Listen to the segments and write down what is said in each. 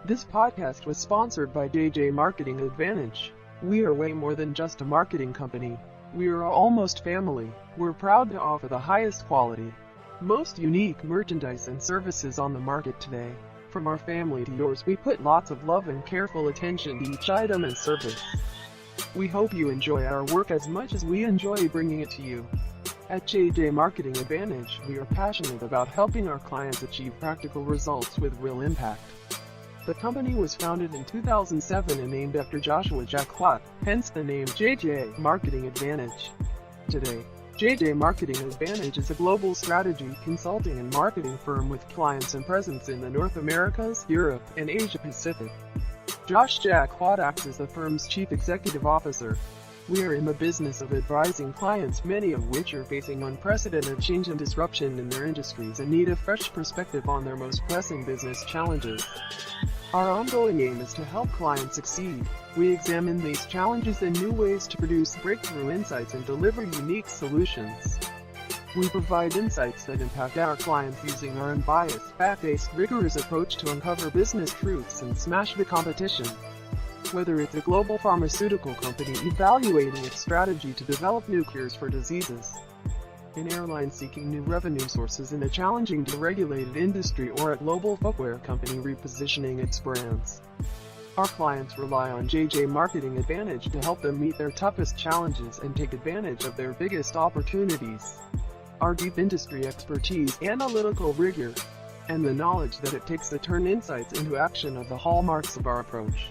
This podcast was sponsored by JJ Marketing Advantage. We are way more than just a marketing company. We are almost family. We're proud to offer the highest quality, most unique merchandise and services on the market today. From our family to yours, we put lots of love and careful attention to each item and service. We hope you enjoy our work as much as we enjoy bringing it to you. At JJ Marketing Advantage, we are passionate about helping our clients achieve practical results with real impact. The company was founded in 2007 and named after Joshua Jack Watt, hence the name JJ Marketing Advantage. Today, JJ Marketing Advantage is a global strategy, consulting and marketing firm with clients and presence in the North Americas, Europe, and Asia Pacific. Josh Jack Watt acts as the firm's Chief Executive Officer. We are in the business of advising clients, many of which are facing unprecedented change and disruption in their industries and need a fresh perspective on their most pressing business challenges. Our ongoing aim is to help clients succeed. We examine these challenges and new ways to produce breakthrough insights and deliver unique solutions. We provide insights that impact our clients using our unbiased, fact-based, rigorous approach to uncover business truths and smash the competition. Whether it's a global pharmaceutical company evaluating its strategy to develop new cures for diseases, an airline seeking new revenue sources in a challenging deregulated industry, or a global footwear company repositioning its brands, our clients rely on JJ Marketing Advantage to help them meet their toughest challenges and take advantage of their biggest opportunities. Our deep industry expertise, analytical rigor, and the knowledge that it takes to turn insights into action are the hallmarks of our approach.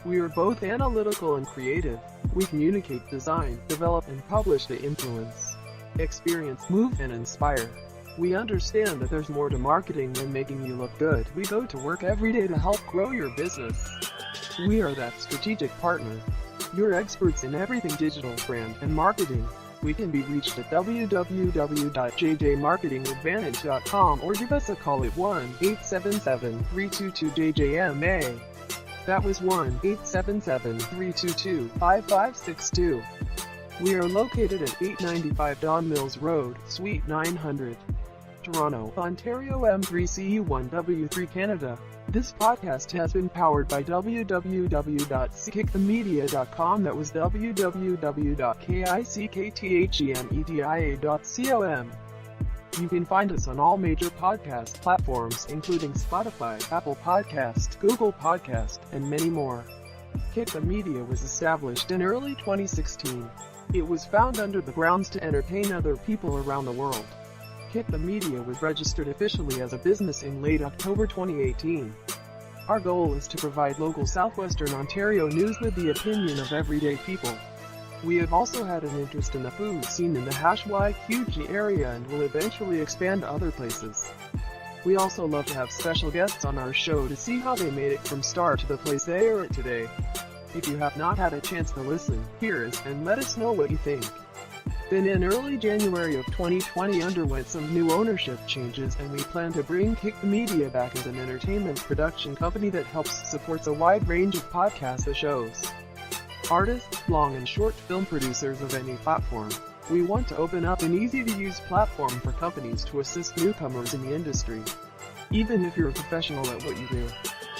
We are both analytical and creative. We communicate, design, develop, and publish to influence, experience, move, and inspire. We understand that there's more to marketing than making you look good. We go to work every day to help grow your business. We are that strategic partner. You're experts in everything digital, brand, and marketing. We can be reached at www.jjmarketingadvantage.com or give us a call at 1-877-322-JJMA. That was 1-877-322-5562. We are located at 895 Don Mills Road, Suite 900, Toronto, Ontario M3CU1W3 Canada. This podcast has been powered by www.kickthemedia.com. That was www.kickthemedia.com. You can find us on all major podcast platforms, including Spotify, Apple Podcast, Google Podcast, and many more. Kick the Media was established in early 2016. It was found under the grounds to entertain other people around the world. Kick the Media was registered officially as a business in late October 2018. Our goal is to provide local Southwestern Ontario news with the opinion of everyday people. We have also had an interest in the food scene in the HYQG area and will eventually expand to other places. We also love to have special guests on our show to see how they made it from start to the place they are at today. If you have not had a chance to listen, here is, and let us know what you think. Then in early January of 2020 underwent some new ownership changes, and we plan to bring Kick the Media back as an entertainment production company that supports a wide range of podcast shows. Artists, long and short film producers of any platform. We want to open up an easy-to-use platform for companies to assist newcomers in the industry. Even if you're a professional at what you do,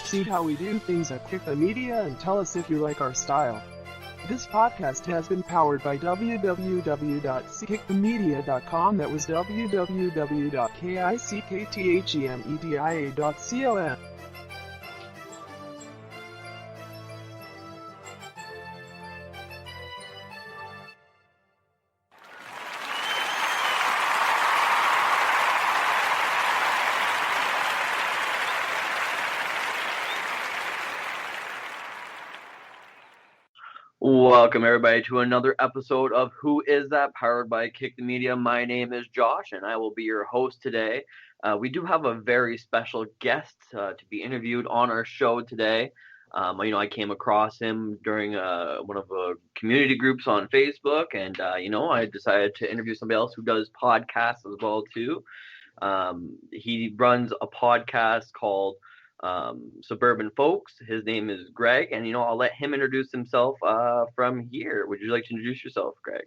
see how we do things at Kick the Media and tell us if you like our style. This podcast has been powered by www.kickthemedia.com. That was www.kickthemedia.com. Welcome everybody to another episode of Who Is That? Powered by Kick the Media. My name is Josh and I will be your host today. We do have a very special guest to be interviewed on our show today. I came across him during one of the community groups on Facebook, and I decided to interview somebody else who does podcasts as well too. He runs a podcast called Suburban Folks. His name is Greg, and I'll let him introduce himself from here. Would you like to introduce yourself, Greg?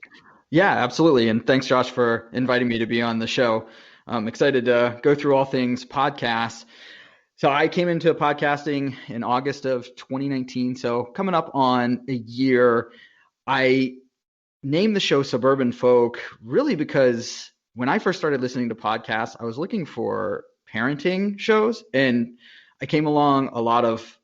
Yeah, absolutely. And thanks, Josh, for inviting me to be on the show. I'm excited to go through all things podcasts. So I came into podcasting in August of 2019. So coming up on a year. I named the show Suburban Folk really because when I first started listening to podcasts, I was looking for parenting shows, and I came along a lot of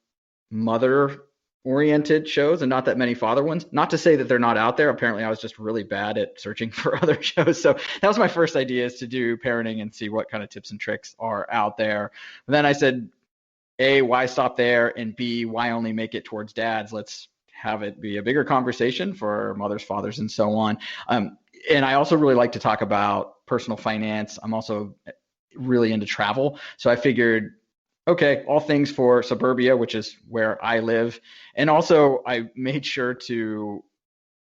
mother oriented shows and not that many father ones. Not to say that they're not out there. Apparently I was just really bad at searching for other shows. So that was my first idea, is to do parenting and see what kind of tips and tricks are out there. And then I said, A, why stop there? And B, why only make it towards dads? Let's have it be a bigger conversation for mothers, fathers, and so on. And I also really like to talk about personal finance. I'm also really into travel. So I figured, okay, all things for suburbia, which is where I live. And also I made sure to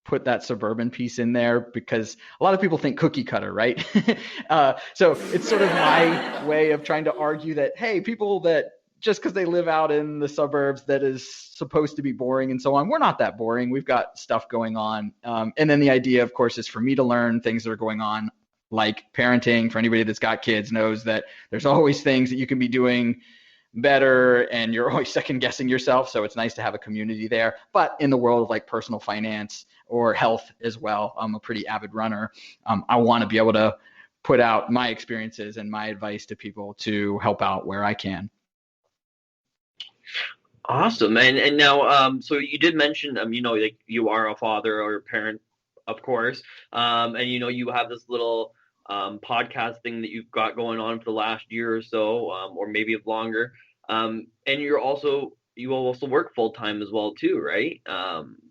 put that suburban piece in there because a lot of people think cookie cutter, right? So it's sort of my way of trying to argue that, hey, people that just because they live out in the suburbs that is supposed to be boring and so on, we're not that boring. We've got stuff going on. And then the idea, of course, is for me to learn things that are going on, like parenting. For anybody that's got kids knows that there's always things that you can be doing better and you're always second guessing yourself. So it's nice to have a community there. But in the world of like personal finance or health as well, I'm a pretty avid runner. I want to be able to put out my experiences and my advice to people to help out where I can. Awesome. And now, so you did mention, like you are a father or a parent, of course. And, you have this little podcast thing that you've got going on for the last year or so, or maybe longer. And you also work full time as well, too, right?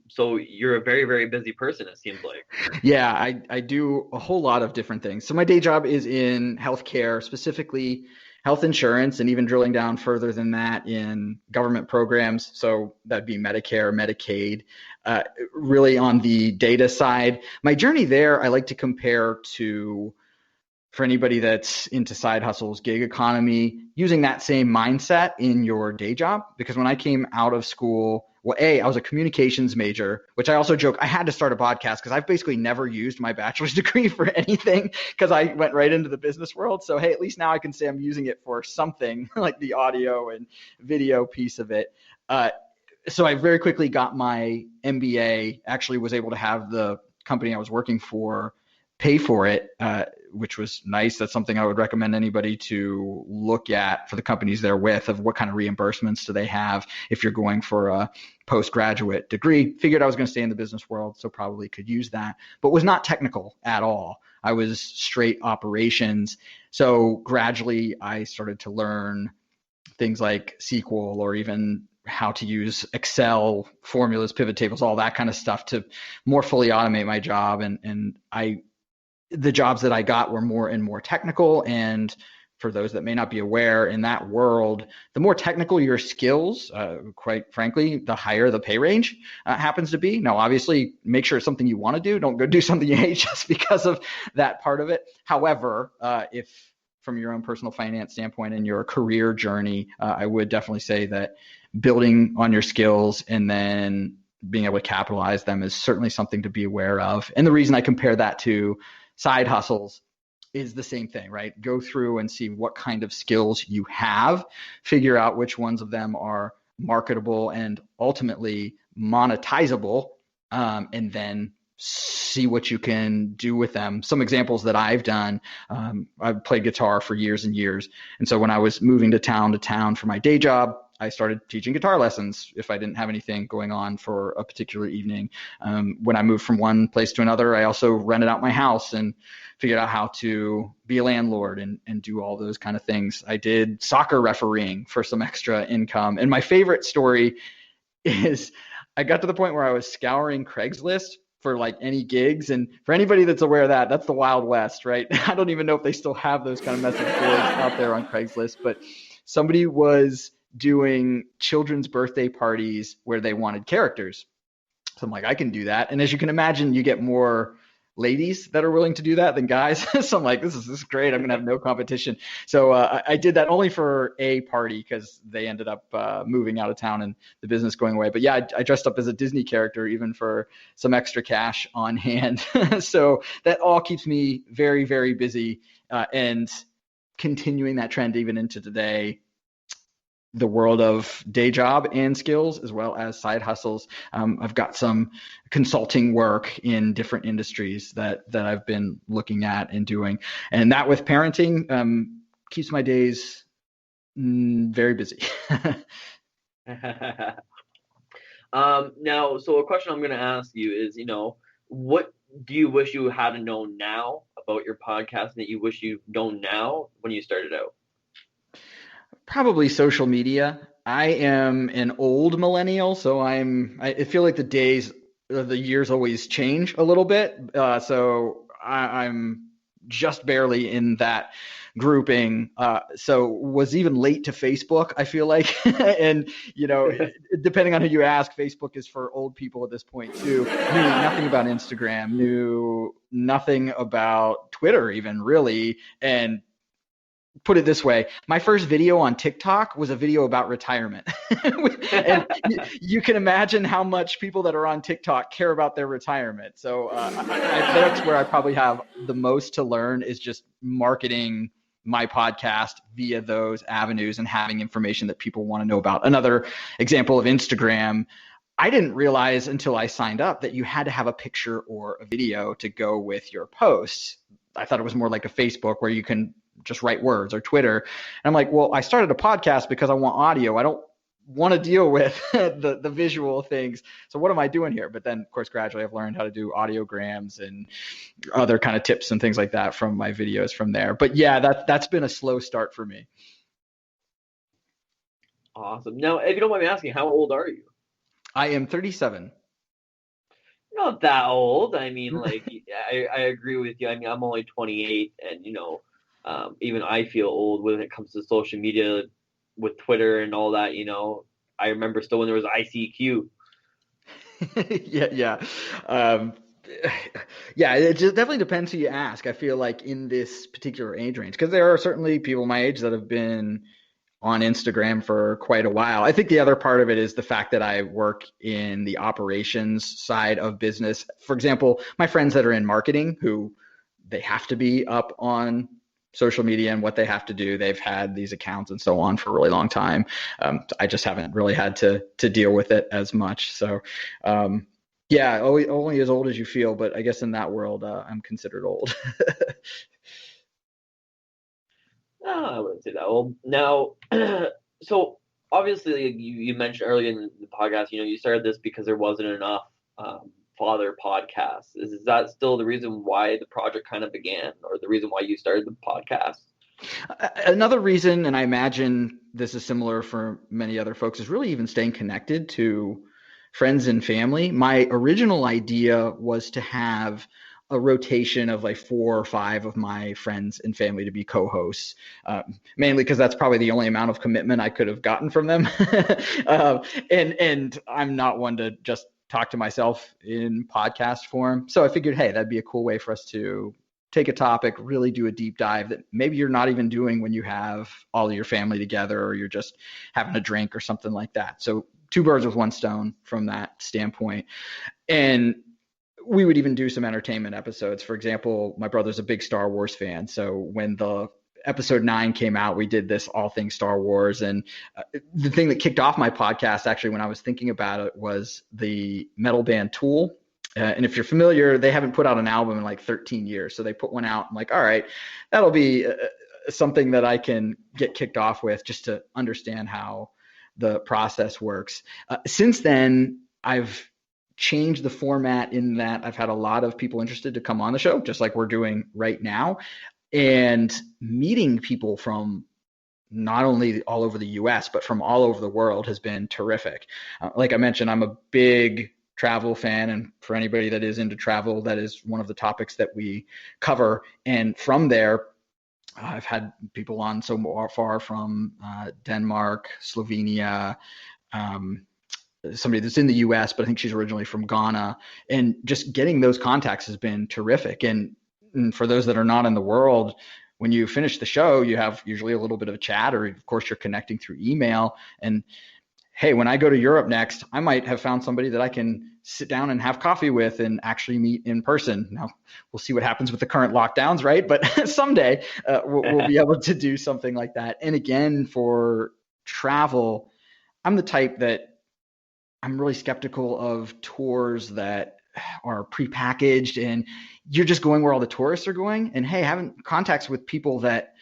So you're a very, very busy person, it seems like. Yeah, I do a whole lot of different things. So my day job is in healthcare, specifically health insurance, and even drilling down further than that in government programs. So that'd be Medicare, Medicaid, really on the data side. My journey there, I like to compare to, for anybody that's into side hustles, gig economy, using that same mindset in your day job. Because when I came out of school, well, I was a communications major, which I also joke I had to start a podcast because I've basically never used my bachelor's degree for anything because I went right into the business world. So, hey, at least now I can say I'm using it for something like the audio and video piece of it. So I very quickly got my MBA, actually was able to have the company I was working for pay for it, which was nice. That's something I would recommend anybody to look at for the companies they're with, of what kind of reimbursements do they have if you're going for a postgraduate degree. Figured I was going to stay in the business world, so probably could use that, but was not technical at all. I was straight operations. So gradually I started to learn things like SQL, or even how to use Excel, formulas, pivot tables, all that kind of stuff to more fully automate my job. And the jobs that I got were more and more technical. And for those that may not be aware, in that world, the more technical your skills, quite frankly, the higher the pay range happens to be. Now, obviously, make sure it's something you want to do. Don't go do something you hate just because of that part of it. However, if from your own personal finance standpoint and your career journey, I would definitely say that building on your skills and then being able to capitalize them is certainly something to be aware of. And the reason I compare that to side hustles is the same thing, right? Go through and see what kind of skills you have, figure out which ones of them are marketable and ultimately monetizable, and then see what you can do with them. Some examples that I've done, I've played guitar for years and years. And so when I was moving to town for my day job, I started teaching guitar lessons if I didn't have anything going on for a particular evening. When I moved from one place to another, I also rented out my house and figured out how to be a landlord and do all those kind of things. I did soccer refereeing for some extra income. And my favorite story is I got to the point where I was scouring Craigslist for like any gigs. And for anybody that's aware of that, that's the Wild West, right? I don't even know if they still have those kind of message boards out there on Craigslist, but somebody was doing children's birthday parties where they wanted characters. So I'm like, I can do that. And as you can imagine, you get more ladies that are willing to do that than guys. So I'm like, this is great. I'm going to have no competition. So I did that only for a party because they ended up moving out of town and the business going away. But yeah, I dressed up as a Disney character even for some extra cash on hand. So that all keeps me very, very busy, and continuing that trend even into today. the world of day job and skills as well as side hustles. I've got some consulting work in different industries that I've been looking at and doing. And that with parenting keeps my days very busy. Now, so a question I'm going to ask you is, what do you wish you had known now about your podcast that you wish you've known now when you started out? Probably social media. I am an old millennial, so I feel like the years always change a little bit. So I'm just barely in that grouping. So was even late to Facebook, I feel like. And, depending on who you ask, Facebook is for old people at this point too. Knew nothing about Instagram, knew nothing about Twitter even really. And put it this way, my first video on TikTok was a video about retirement. And you can imagine how much people that are on TikTok care about their retirement. So that's where I probably have the most to learn, is just marketing my podcast via those avenues and having information that people want to know about. Another example of Instagram, I didn't realize until I signed up that you had to have a picture or a video to go with your posts. I thought it was more like a Facebook where you can just write words, or Twitter. And I'm like, well, I started a podcast because I want audio. I don't want to deal with the visual things. So what am I doing here? But then, of course, gradually I've learned how to do audiograms and other kind of tips and things like that from my videos from there. But yeah, that's been a slow start for me. Awesome. Now, if you don't mind me asking, how old are you? I am 37. Not that old. I mean, like, I agree with you. I mean, I'm only 28, and even I feel old when it comes to social media with Twitter and all that. I remember still when there was ICQ. Yeah. Yeah, it just definitely depends who you ask. I feel like in this particular age range, because there are certainly people my age that have been on Instagram for quite a while. I think the other part of it is the fact that I work in the operations side of business. For example, my friends that are in marketing, who they have to be up on social media and what they have to do. They've had these accounts and so on for a really long time. I just haven't really had to deal with it as much. So yeah, only as old as you feel, but I guess in that world, I'm considered old. No, I wouldn't say that old. Now, so obviously you mentioned earlier in the podcast, you started this because there wasn't enough father podcasts. Is that still the reason why the project kind of began, or the reason why you started the podcast? Another reason, and I imagine this is similar for many other folks, is really even staying connected to friends and family. My original idea was to have a rotation of like 4 or 5 of my friends and family to be co-hosts, mainly because that's probably the only amount of commitment I could have gotten from them. And I'm not one to just talk to myself in podcast form. So I figured, hey, that'd be a cool way for us to take a topic, really do a deep dive that maybe you're not even doing when you have all of your family together, or you're just having a drink or something like that. So 2 birds with 1 stone from that standpoint. And we would even do some entertainment episodes. For example, my brother's a big Star Wars fan. So when the episode 9 came out, we did this all things Star Wars. And the thing that kicked off my podcast, actually, when I was thinking about it, was the metal band Tool. And if you're familiar, they haven't put out an album in like 13 years. So they put one out. I'm like, all right, that'll be something that I can get kicked off with, just to understand how the process works. Since then, I've changed the format in that I've had a lot of people interested to come on the show, just like we're doing right now, and meeting people from not only all over the US, but from all over the world has been terrific. Like I mentioned, I'm a big travel fan, and for anybody that is into travel, that is one of the topics that we cover. And from there, I've had people on so far from Denmark, Slovenia, somebody that's in the US, but I think she's originally from Ghana. And just getting those contacts has been terrific. And for those that are not in the world, when you finish the show, you have usually a little bit of a chat, or of course you're connecting through email. And hey, when I go to Europe next, I might have found somebody that I can sit down and have coffee with and actually meet in person. Now, we'll see what happens with the current lockdowns, right? But someday we'll be able to do something like that. And again, for travel, I'm the type that I'm really skeptical of tours that are prepackaged and you're just going where all the tourists are going. And hey, having contacts with people that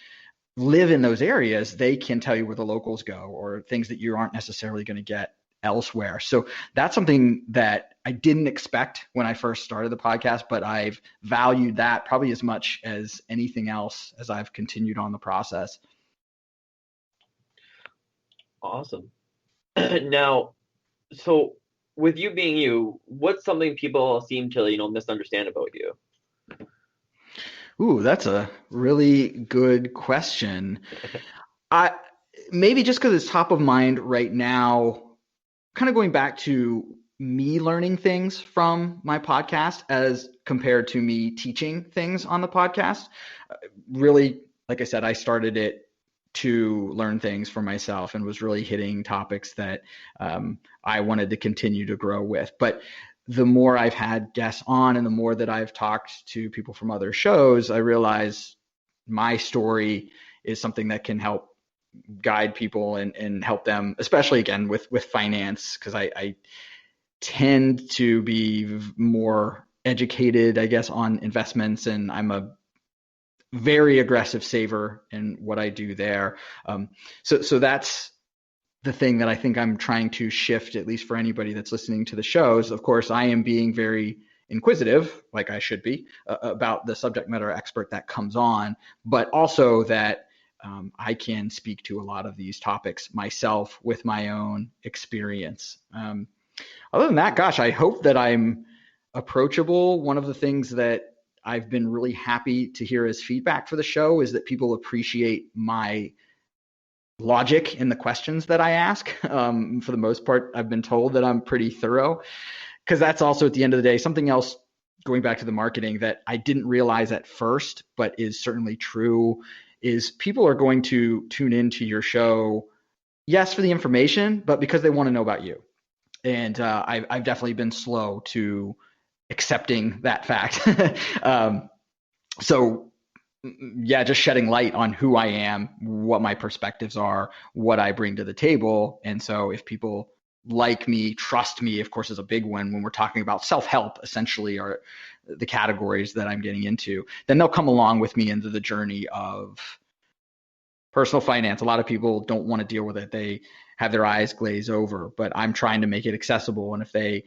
live in those areas, they can tell you where the locals go or things that you aren't necessarily going to get elsewhere. So that's something that I didn't expect when I first started the podcast, but I've valued that probably as much as anything else as I've continued on the process. Awesome. Now, so with you being you, what's something people seem to, misunderstand about you? Ooh, that's a really good question. Maybe just because it's top of mind right now, kind of going back to me learning things from my podcast as compared to me teaching things on the podcast. Really, like I said, I started it to learn things for myself and was really hitting topics that I wanted to continue to grow with. But the more I've had guests on and the more that I've talked to people from other shows, I realize my story is something that can help guide people and help them, especially again with finance, because I tend to be more educated, I guess, on investments, and I'm a very aggressive saver in what I do there. So that's the thing that I think I'm trying to shift, at least for anybody that's listening to the shows. Of course, I am being very inquisitive, like I should be, about the subject matter expert that comes on, but also that I can speak to a lot of these topics myself with my own experience. Other than that, gosh, I hope that I'm approachable. One of the things that I've been really happy to hear as feedback for the show is that people appreciate my logic in the questions that I ask. For the most part, I've been told that I'm pretty thorough, because that's also, at the end of the day, something else, going back to the marketing, that I didn't realize at first, but is certainly true, is people are going to tune into your show, yes, for the information, but because they want to know about you. And I've definitely been slow to accepting that fact. So yeah, just shedding light on who I am, what my perspectives are, what I bring to the table. And so if people like me, trust me, of course, is a big one when we're talking about self-help, essentially, are the categories that I'm getting into, then they'll come along with me into the journey of personal finance. A lot of people don't want to deal with it. They have their eyes glaze over, but I'm trying to make it accessible. And if they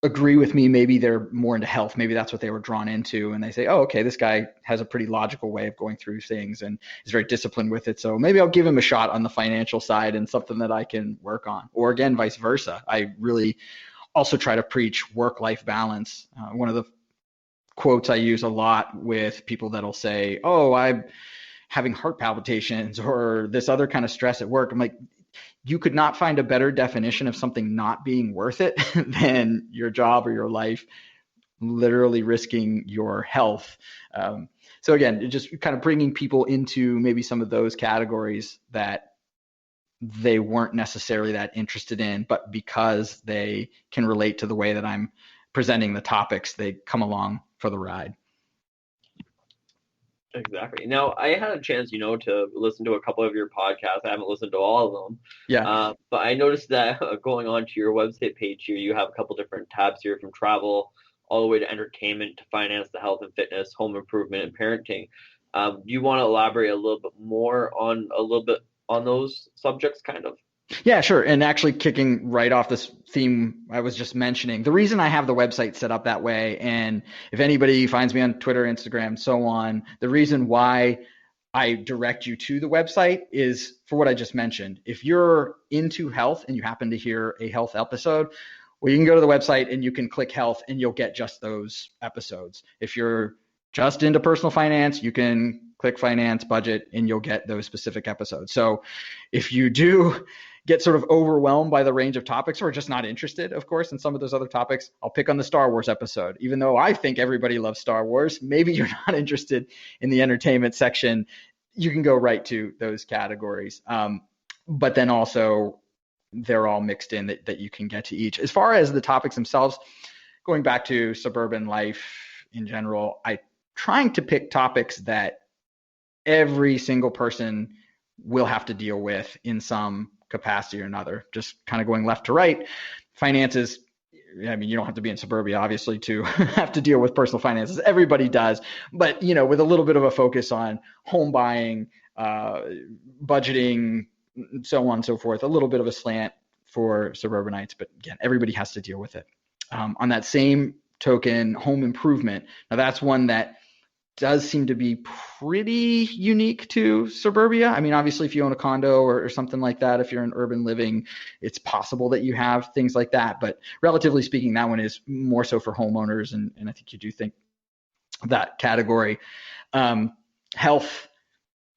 agree with me, maybe they're more into health, maybe that's what they were drawn into, and they say, oh, okay, this guy has a pretty logical way of going through things and is very disciplined with it, so maybe I'll give him a shot on the financial side and something that I can work on. Or again, vice versa. I really also try to preach work-life balance. One of the quotes I use a lot with people that'll say, oh, I'm having heart palpitations or this other kind of stress at work. I'm like, you could not find a better definition of something not being worth it than your job or your life literally risking your health. So again, just kind of bringing people into maybe some of those categories that they weren't necessarily that interested in, but because they can relate to the way that I'm presenting the topics, they come along for the ride. Exactly. Now, I had a chance, to listen to a couple of your podcasts. I haven't listened to all of them. Yeah. But I noticed that going on to your website page here, you have a couple different tabs here, from travel all the way to entertainment, to finance, to health and fitness, home improvement, and parenting. Do you want to elaborate a little bit more on those subjects, kind of? Yeah, sure. And actually, kicking right off this theme I was just mentioning, the reason I have the website set up that way, and if anybody finds me on Twitter, Instagram, so on, the reason why I direct you to the website is for what I just mentioned. If you're into health and you happen to hear a health episode, well, you can go to the website and you can click health and you'll get just those episodes. If you're just into personal finance, you can click finance, budget, and you'll get those specific episodes. So if you do get sort of overwhelmed by the range of topics, or just not interested, of course, in some of those other topics, I'll pick on the Star Wars episode. Even though I think everybody loves Star Wars, maybe you're not interested in the entertainment section, you can go right to those categories. But then also, they're all mixed in that you can get to each. As far as the topics themselves, going back to suburban life in general, I'm trying to pick topics that every single person will have to deal with in some capacity or another. Just kind of going left to right, finances. I mean, you don't have to be in suburbia, obviously, to have to deal with personal finances. Everybody does, but with a little bit of a focus on home buying, budgeting, so on and so forth. A little bit of a slant for suburbanites, but again, everybody has to deal with it. On that same token, home improvement. Now, that's one that does seem to be pretty unique to suburbia. I mean, obviously, if you own a condo or something like that, if you're in urban living, it's possible that you have things like that. But relatively speaking, that one is more so for homeowners, and I think you do think that category. Health,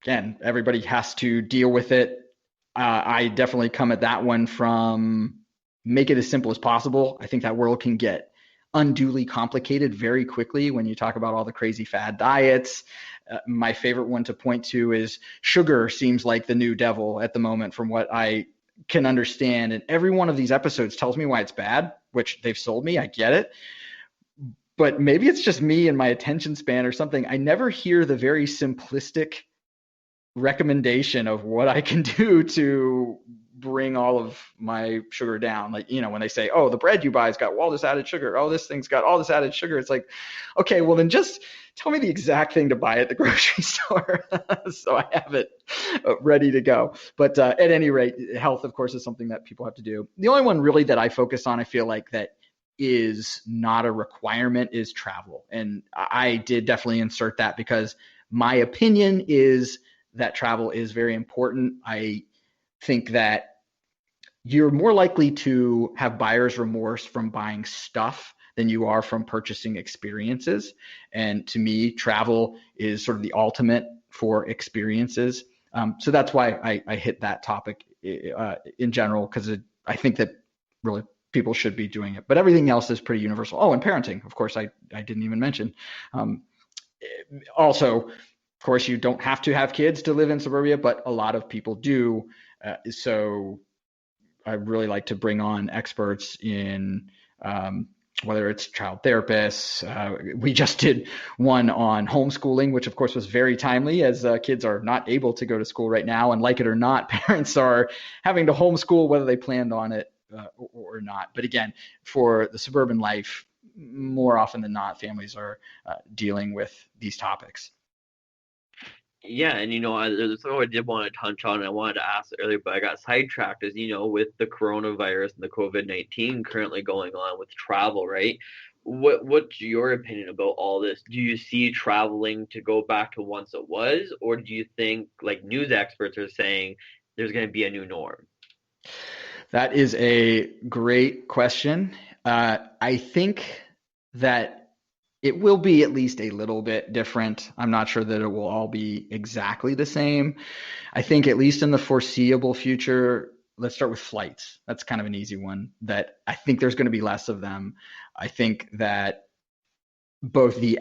again, everybody has to deal with it. I definitely come at that one from make it as simple as possible. I think that world can get unduly complicated very quickly when you talk about all the crazy fad diets. My favorite one to point to is sugar seems like the new devil at the moment from what I can understand. And every one of these episodes tells me why it's bad, which they've sold me. I get it. But maybe it's just me and my attention span or something. I never hear the very simplistic recommendation of what I can do to bring all of my sugar down. Like, when they say, oh, the bread you buy has got all this added sugar. Oh, this thing's got all this added sugar. It's like, okay, well then just tell me the exact thing to buy at the grocery store so I have it ready to go. But at any rate, health, of course, is something that people have to do. The only one really that I focus on, I feel like that is not a requirement, is travel. And I did definitely insert that because my opinion is that travel is very important. I think that you're more likely to have buyer's remorse from buying stuff than you are from purchasing experiences. And to me, travel is sort of the ultimate for experiences. So that's why I hit that topic in general, because I think that really people should be doing it. But everything else is pretty universal. Oh, and parenting, of course, I didn't even mention. Also, of course, you don't have to have kids to live in suburbia, but a lot of people do. So I really like to bring on experts in whether it's child therapists. We just did one on homeschooling, which of course was very timely as kids are not able to go to school right now. And like it or not, parents are having to homeschool whether they planned on it or not. But again, for the suburban life, more often than not, families are dealing with these topics. Yeah, and there's something I did want to touch on. I wanted to ask earlier, but I got sidetracked. Is with the coronavirus and the COVID-19 currently going on with travel, right? What's your opinion about all this? Do you see traveling to go back to once it was, or do you think, like news experts are saying, there's going to be a new norm? That is a great question. I think that it will be at least a little bit different. I'm not sure that it will all be exactly the same. I think at least in the foreseeable future, let's start with flights. That's kind of an easy one, that I think there's going to be less of them. I think that both the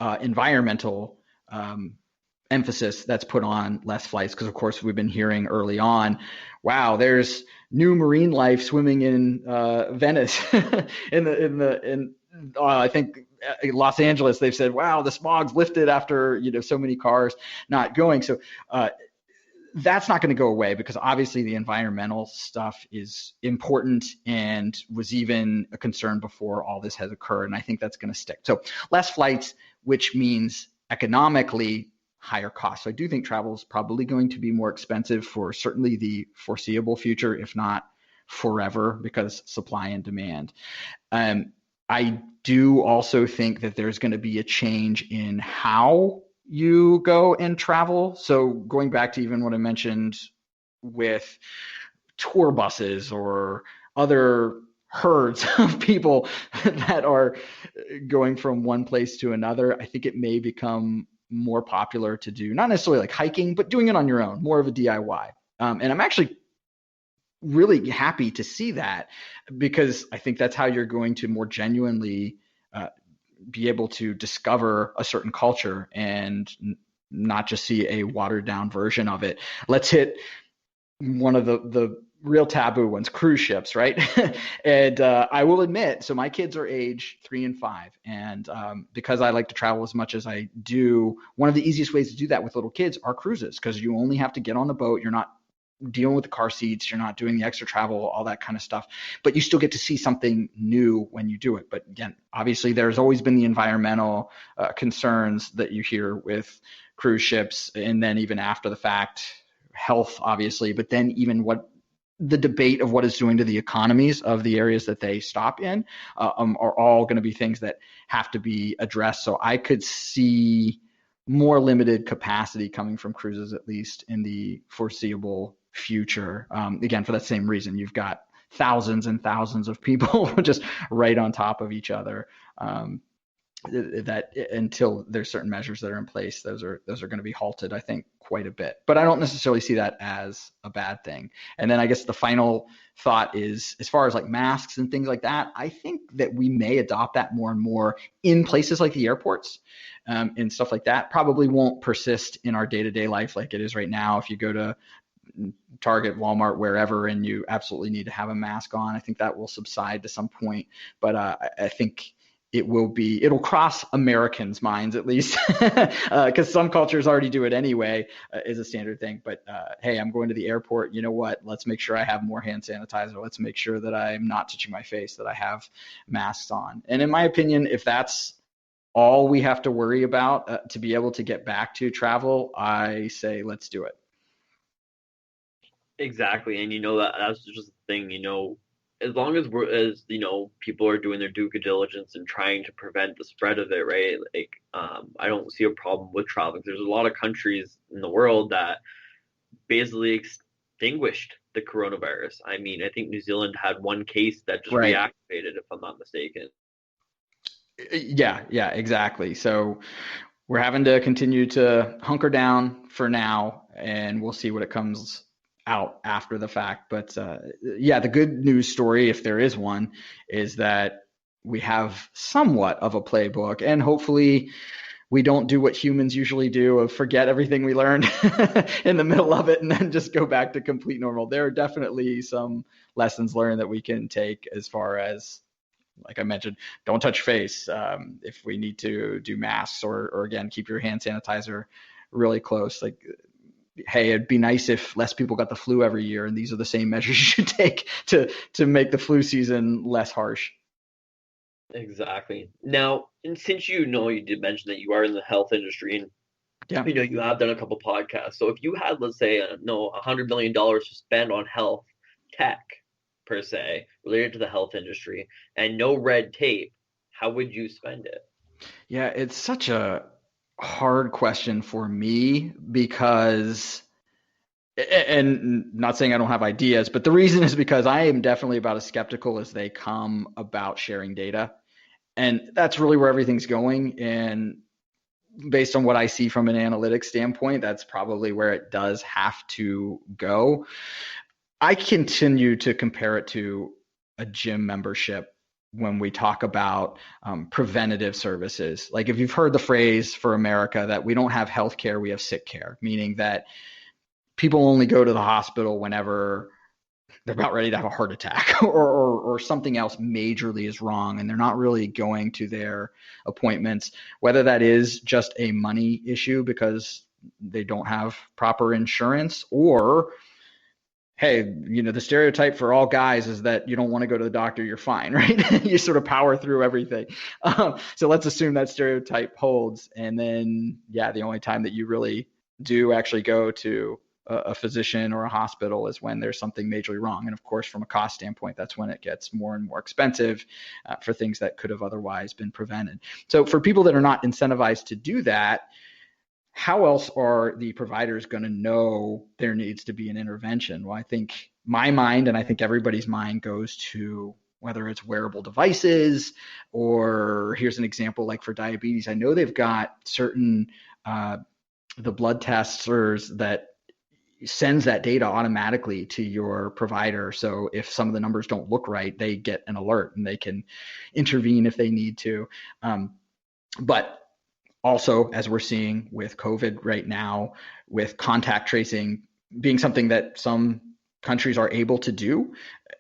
environmental emphasis that's put on less flights, because of course we've been hearing early on, wow, there's new marine life swimming in Venice. I think Los Angeles, they've said, wow, the smog's lifted after so many cars not going. So that's not going to go away, because obviously the environmental stuff is important and was even a concern before all this has occurred. And I think that's going to stick. So less flights, which means economically higher costs. So I do think travel is probably going to be more expensive for certainly the foreseeable future, if not forever, because supply and demand. I do also think that there's going to be a change in how you go and travel. So going back to even what I mentioned with tour buses or other herds of people that are going from one place to another, I think it may become more popular to do, not necessarily like hiking, but doing it on your own, more of a DIY. And I'm actually really happy to see that, because I think that's how you're going to more genuinely be able to discover a certain culture and not just see a watered down version of it. Let's hit one of the real taboo ones, cruise ships, right? And I will admit, so my kids are age 3 and 5. And because I like to travel as much as I do, one of the easiest ways to do that with little kids are cruises, because you only have to get on the boat. You're not dealing with the car seats, you're not doing the extra travel, all that kind of stuff, but you still get to see something new when you do it. But again, obviously there's always been the environmental concerns that you hear with cruise ships, and then even after the fact, health, obviously, but then even what the debate of what it's doing to the economies of the areas that they stop in are all going to be things that have to be addressed. So I could see more limited capacity coming from cruises, at least in the foreseeable future. Again, for that same reason, you've got thousands and thousands of people just right on top of each other. That until there's certain measures that are in place, those are going to be halted, I think, quite a bit. But I don't necessarily see that as a bad thing. And then I guess the final thought is, as far as like masks and things like that, I think that we may adopt that more and more in places like the airports and stuff like that. Probably won't persist in our day-to-day life like it is right now. If you go to Target, Walmart, wherever, and you absolutely need to have a mask on, I think that will subside to some point. But I think it'll cross Americans' minds, at least, because some cultures already do it anyway, is a standard thing. But hey, I'm going to the airport. You know what? Let's make sure I have more hand sanitizer. Let's make sure that I'm not touching my face, that I have masks on. And in my opinion, if that's all we have to worry about to be able to get back to travel, I say let's do it. Exactly. And that's just the thing, as long as people are doing their due diligence and trying to prevent the spread of it, right? Like, I don't see a problem with traveling. There's a lot of countries in the world that basically extinguished the coronavirus. I mean, I think New Zealand had one case that just reactivated, if I'm not mistaken. Yeah, exactly. So we're having to continue to hunker down for now, and we'll see what it comes out after the fact. But the good news story, if there is one, is that we have somewhat of a playbook, and hopefully we don't do what humans usually do of forget everything we learned in the middle of it and then just go back to complete normal. There are definitely some lessons learned that we can take, as far as, like I mentioned, don't touch your face. If we need to do masks, or again, keep your hand sanitizer really close. Like, hey, it'd be nice if less people got the flu every year, and these are the same measures you should take to make the flu season less harsh. Exactly. Now, and since you did mention that you are in the health industry, and you have done a couple podcasts. So if you had, let's say, $100 million to spend on health tech, per se, related to the health industry, and no red tape, how would you spend it? Yeah, it's such a hard question for me, because, and not saying I don't have ideas, but the reason is because I am definitely about as skeptical as they come about sharing data. And that's really where everything's going. And based on what I see from an analytics standpoint, that's probably where it does have to go. I continue to compare it to a gym membership when we talk about preventative services. Like, if you've heard the phrase for America that we don't have health care, we have sick care, meaning that people only go to the hospital whenever they're about ready to have a heart attack or something else majorly is wrong, and they're not really going to their appointments, whether that is just a money issue because they don't have proper insurance, or hey, the stereotype for all guys is that you don't want to go to the doctor, you're fine, right? You sort of power through everything. So let's assume that stereotype holds. And then, the only time that you really do actually go to a physician or a hospital is when there's something majorly wrong. And of course, from a cost standpoint, that's when it gets more and more expensive for things that could have otherwise been prevented. So for people that are not incentivized to do that, how else are the providers going to know there needs to be an intervention? Well, I think my mind, and I think everybody's mind, goes to whether it's wearable devices, or here's an example, like for diabetes. I know they've got certain, the blood testers that sends that data automatically to your provider. So if some of the numbers don't look right, they get an alert and they can intervene if they need to. But also, as we're seeing with COVID right now, with contact tracing being something that some countries are able to do.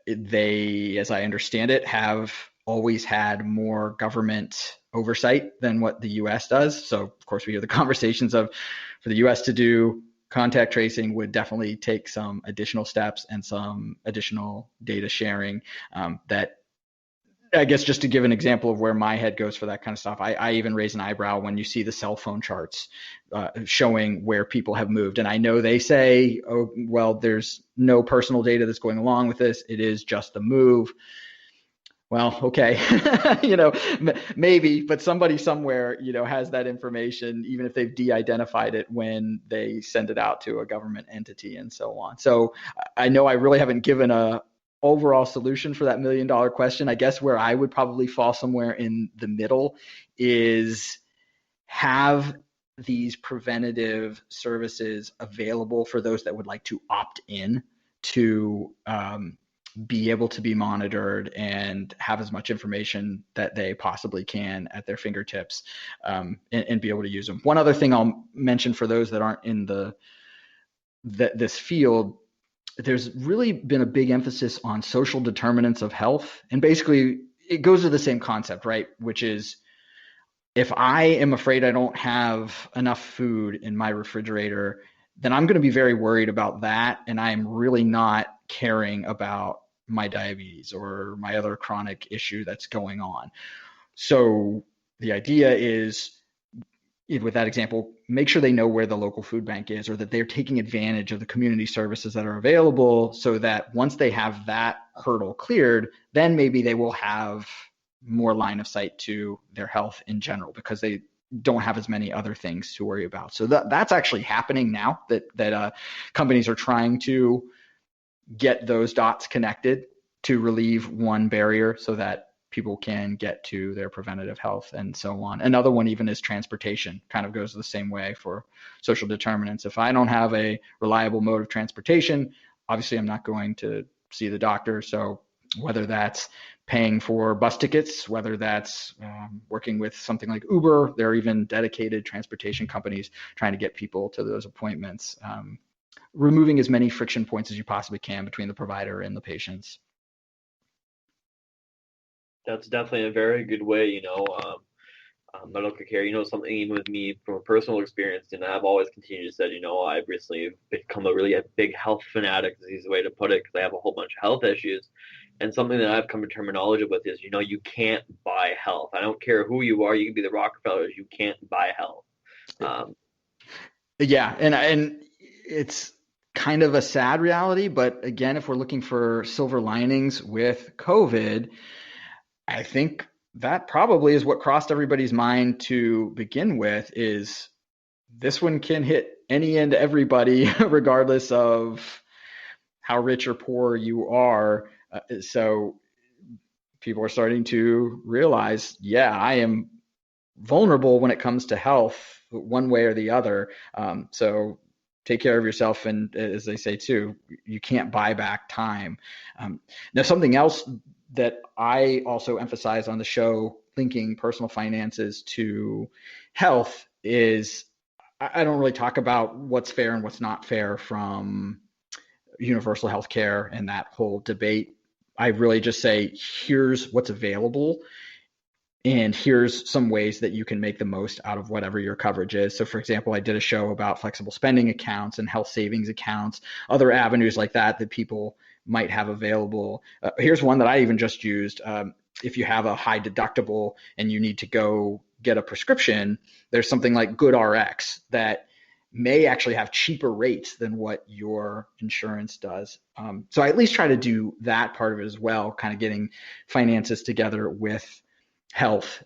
They, as I understand it, have always had more government oversight than what the US does. So, of course, we hear the conversations of for the US to do contact tracing would definitely take some additional steps and some additional data sharing that I guess just to give an example of where my head goes for that kind of stuff, I even raise an eyebrow when you see the cell phone charts showing where people have moved. And I know they say, oh, well, there's no personal data that's going along with this. It is just the move. Well, okay, maybe, but somebody somewhere, has that information, even if they've de-identified it when they send it out to a government entity and so on. So I know I really haven't given a overall solution for that $1 million question. I guess where I would probably fall somewhere in the middle is have these preventative services available for those that would like to opt in to be able to be monitored and have as much information that they possibly can at their fingertips and be able to use them. One other thing I'll mention for those that aren't in this field, there's really been a big emphasis on social determinants of health. And basically it goes to the same concept, right? Which is if I am afraid I don't have enough food in my refrigerator, then I'm going to be very worried about that. And I'm really not caring about my diabetes or my other chronic issue that's going on. So the idea is, with that example, make sure they know where the local food bank is or that they're taking advantage of the community services that are available so that once they have that hurdle cleared, then maybe they will have more line of sight to their health in general because they don't have as many other things to worry about. So that's actually happening now that companies are trying to get those dots connected to relieve one barrier so that people can get to their preventative health and so on. Another one even is transportation, kind of goes the same way for social determinants. If I don't have a reliable mode of transportation, obviously I'm not going to see the doctor. So whether that's paying for bus tickets, whether that's working with something like Uber, there are even dedicated transportation companies trying to get people to those appointments, removing as many friction points as you possibly can between the provider and the patients. That's definitely a very good way, medical care, something even with me from a personal experience, and I've always continued to say, I've recently become a big health fanatic, is the easy way to put it, because I have a whole bunch of health issues. And something that I've come to terminology with is, you can't buy health. I don't care who you are. You can be the Rockefellers. You can't buy health. Yeah. And it's kind of a sad reality, but again, if we're looking for silver linings with COVID, I think that probably is what crossed everybody's mind to begin with, is this one can hit any and everybody, regardless of how rich or poor you are. So people are starting to realize, yeah, I am vulnerable when it comes to health one way or the other. So take care of yourself. And as they say too, you can't buy back time. Now, something else that I also emphasize on the show, linking personal finances to health, is I don't really talk about what's fair and what's not fair from universal health care and that whole debate. I really just say, here's what's available, and here's some ways that you can make the most out of whatever your coverage is. So for example, I did a show about flexible spending accounts and health savings accounts, other avenues like that people might have available. Here's one that I even just used. If you have a high deductible and you need to go get a prescription, there's something like GoodRx that may actually have cheaper rates than what your insurance does. So I at least try to do that part of it as well, kind of getting finances together with health,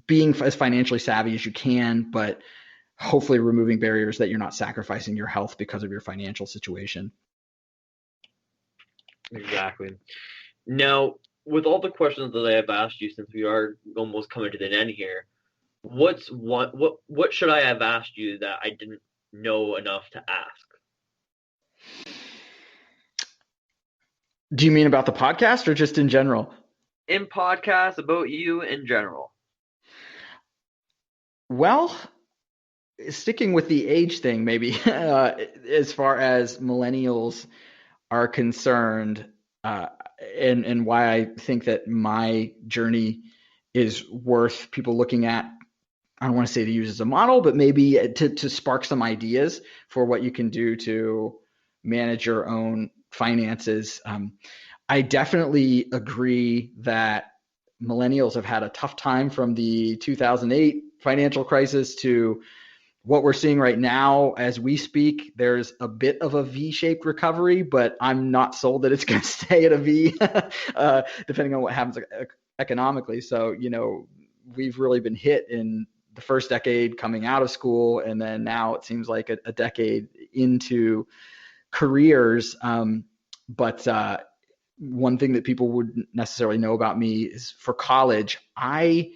being as financially savvy as you can, but hopefully removing barriers that you're not sacrificing your health because of your financial situation. Exactly. Now, with all the questions that I have asked you, since we are almost coming to the end here, what should I have asked you that I didn't know enough to ask? Do you mean about the podcast or just in general? In podcasts, about you in general. Well, sticking with the age thing, maybe as far as millennials are concerned, and why I think that my journey is worth people looking at, I don't want to say to use as a model, but maybe to spark some ideas for what you can do to manage your own finances. I definitely agree that millennials have had a tough time from the 2008 financial crisis to what we're seeing right now as we speak. There's a bit of a V-shaped recovery, but I'm not sold that it's going to stay at a V, depending on what happens economically. So, we've really been hit in the first decade coming out of school, and then now it seems like a decade into careers. But one thing that people wouldn't necessarily know about me is for college, I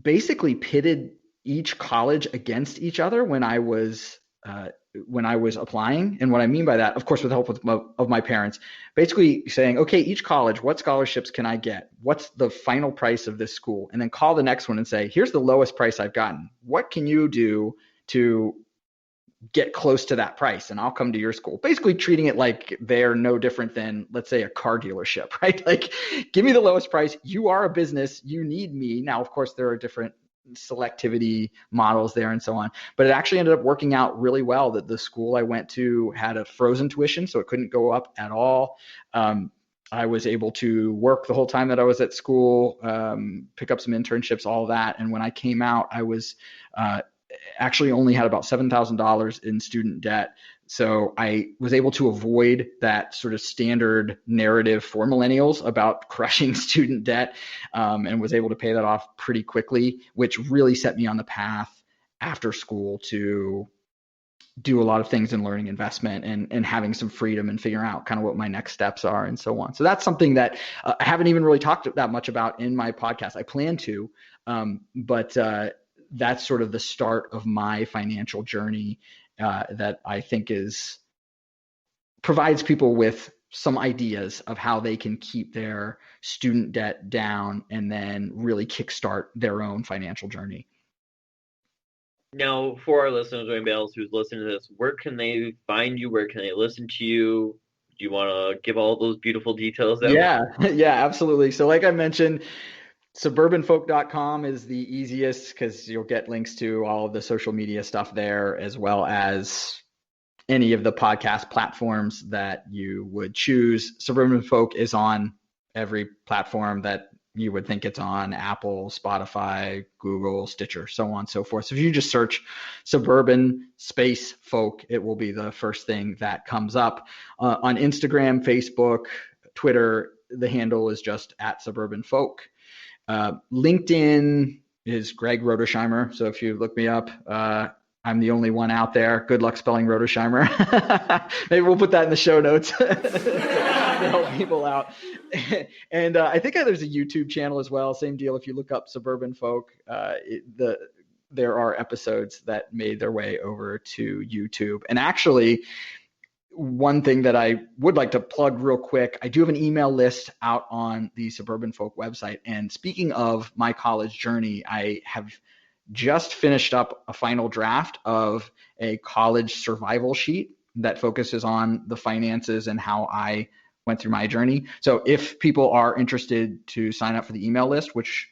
basically pitted each college against each other when I was applying. And what I mean by that, of course, with the help of my parents, basically saying, okay, each college, what scholarships can I get? What's the final price of this school? And then call the next one and say, here's the lowest price I've gotten. What can you do to get close to that price? And I'll come to your school. Basically treating it like they're no different than, let's say, a car dealership, right? Like, give me the lowest price. You are a business. You need me. Now, of course, there are different selectivity models there and so on, but it actually ended up working out really well that the school I went to had a frozen tuition, so it couldn't go up at all. I was able to work the whole time that I was at school, pick up some internships, all that. And when I came out, I was actually only had about $7,000 in student debt. So I was able to avoid that sort of standard narrative for millennials about crushing student debt, and was able to pay that off pretty quickly, which really set me on the path after school to do a lot of things in learning investment and having some freedom and figuring out kind of what my next steps are and so on. So that's something that I haven't even really talked that much about in my podcast. I plan to, but that's sort of the start of my financial journey that I think provides people with some ideas of how they can keep their student debt down and then really kickstart their own financial journey. Now, for our listeners, or anybody else who's listening to this, where can they find you? Where can they listen to you? Do you want to give all those beautiful details out? Yeah, absolutely. So like I mentioned, suburbanfolk.com is the easiest because you'll get links to all of the social media stuff there, as well as any of the podcast platforms that you would choose. Suburban Folk is on every platform that you would think it's on: Apple, Spotify, Google, Stitcher, so on and so forth. So if you just search Suburban space Folk, it will be the first thing that comes up. On Instagram, Facebook, Twitter, the handle is just @SuburbanFolk. LinkedIn is Greg Roedersheimer. So if you look me up, I'm the only one out there. Good luck spelling Roedersheimer. Maybe we'll put that in the show notes to help people out. And I think there's a YouTube channel as well. Same deal. If you look up Suburban Folk, there are episodes that made their way over to YouTube. And actually, one thing that I would like to plug real quick, I do have an email list out on the Suburban Folk website. And speaking of my college journey, I have just finished up a final draft of a college survival sheet that focuses on the finances and how I went through my journey. So if people are interested to sign up for the email list, which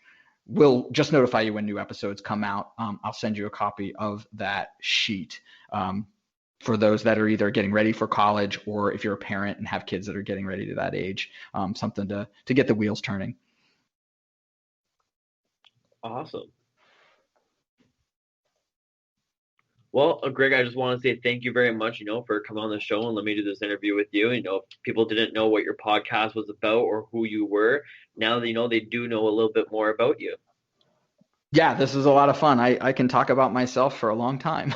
will just notify you when new episodes come out, I'll send you a copy of that sheet. For those that are either getting ready for college, or if you're a parent and have kids that are getting ready to that age, something to get the wheels turning. Awesome. Well, Greg, I just want to say thank you very much, for coming on the show and let me do this interview with you. If people didn't know what your podcast was about or who you were, now they do know a little bit more about you. Yeah, this is a lot of fun. I can talk about myself for a long time.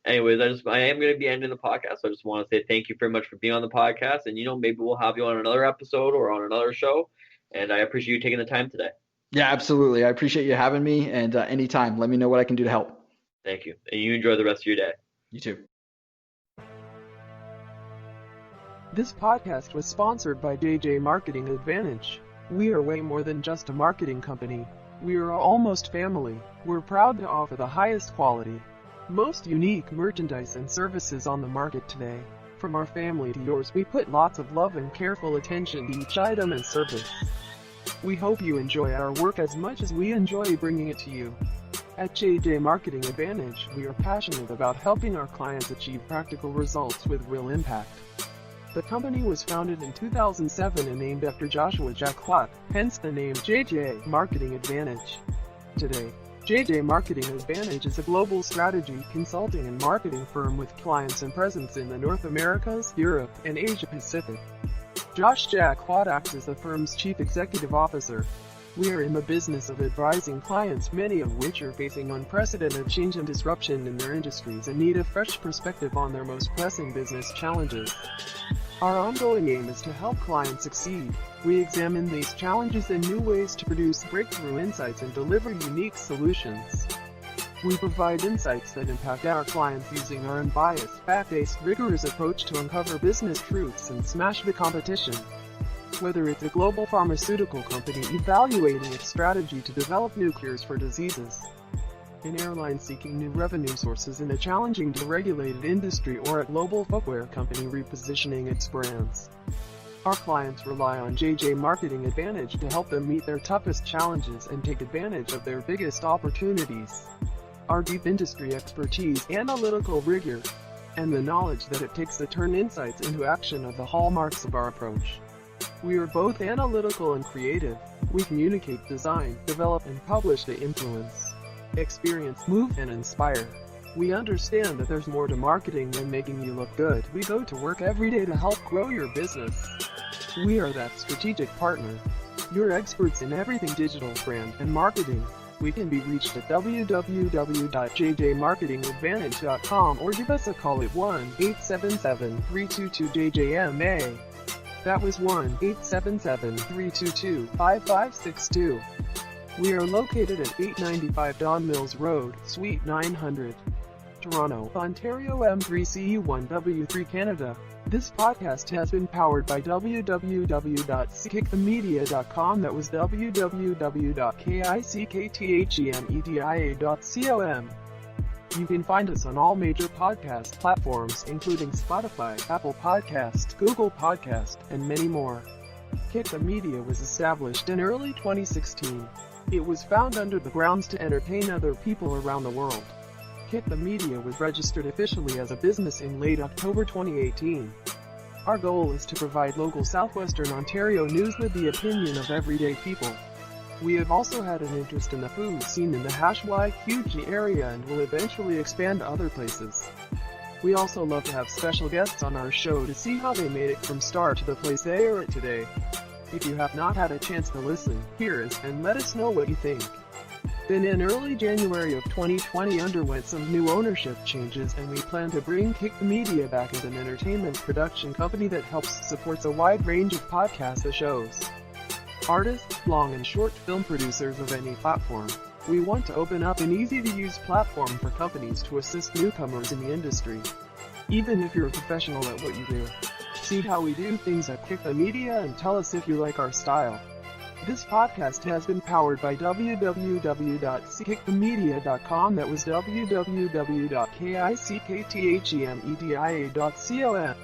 Anyways, I am going to be ending the podcast. So I just want to say thank you very much for being on the podcast. And, maybe we'll have you on another episode or on another show. And I appreciate you taking the time today. Yeah, absolutely. I appreciate you having me. And anytime, let me know what I can do to help. Thank you. And you enjoy the rest of your day. You too. This podcast was sponsored by JJ Marketing Advantage. We are way more than just a marketing company. We are almost family. We're proud to offer the highest quality. Most unique merchandise and services on the market today. From our family to yours, we put lots of love and careful attention to each item and service. We hope you enjoy our work as much as we enjoy bringing it to you. At JJ Marketing Advantage, we are passionate about helping our clients achieve practical results with real impact. The company was founded in 2007 and named after Joshua Jack Watt, hence the name JJ Marketing Advantage. Today, JJ Marketing Advantage is a global strategy consulting and marketing firm with clients and presence in the North Americas, Europe, and Asia Pacific. Josh Jack Watt acts as the firm's Chief Executive Officer. We are in the business of advising clients, many of which are facing unprecedented change and disruption in their industries and need a fresh perspective on their most pressing business challenges. Our ongoing aim is to help clients succeed. We examine these challenges and new ways to produce breakthrough insights and deliver unique solutions. We provide insights that impact our clients using our unbiased, fact-based, rigorous approach to uncover business truths and smash the competition. Whether it's a global pharmaceutical company evaluating its strategy to develop new cures for diseases, an airline seeking new revenue sources in a challenging deregulated industry, or a global footwear company repositioning its brands, our clients rely on JJ Marketing Advantage to help them meet their toughest challenges and take advantage of their biggest opportunities. Our deep industry expertise, analytical rigor, and the knowledge that it takes to turn insights into action are the hallmarks of our approach. We are both analytical and creative. We communicate, design, develop, and publish to influence, experience, move, and inspire. We understand that there's more to marketing than making you look good. We go to work every day to help grow your business. We are that strategic partner. You're experts in everything digital, brand, and marketing. We can be reached at www.jjmarketingadvantage.com or give us a call at 1-877-322-JJMA. That was 1-877-322-5562. We are located at 895 Don Mills Road, Suite 900, Toronto, Ontario M3CU1W3 Canada. This podcast has been powered by www.kickthemedia.com. That was www.kickthemedia.com. You can find us on all major podcast platforms, including Spotify, Apple Podcast, Google Podcast, and many more. Kick the Media was established in early 2016. It was found under the grounds to entertain other people around the world. Kick the Media was registered officially as a business in late October 2018. Our goal is to provide local Southwestern Ontario news with the opinion of everyday people. We have also had an interest in the food scene in the Huge area and will eventually expand to other places. We also love to have special guests on our show to see how they made it from start to the place they are at today. If you have not had a chance to listen, hear us, and let us know what you think. Then in early January of 2020 underwent some new ownership changes, and we plan to bring Kick the Media back as an entertainment production company that supports a wide range of podcast shows. Artists, long and short film producers of any platform. We want to open up an easy-to-use platform for companies to assist newcomers in the industry. Even if you're a professional at what you do. See how we do things at Kick the Media and tell us if you like our style. This podcast has been powered by www.kickthemedia.com. That was www.kickthemedia.com.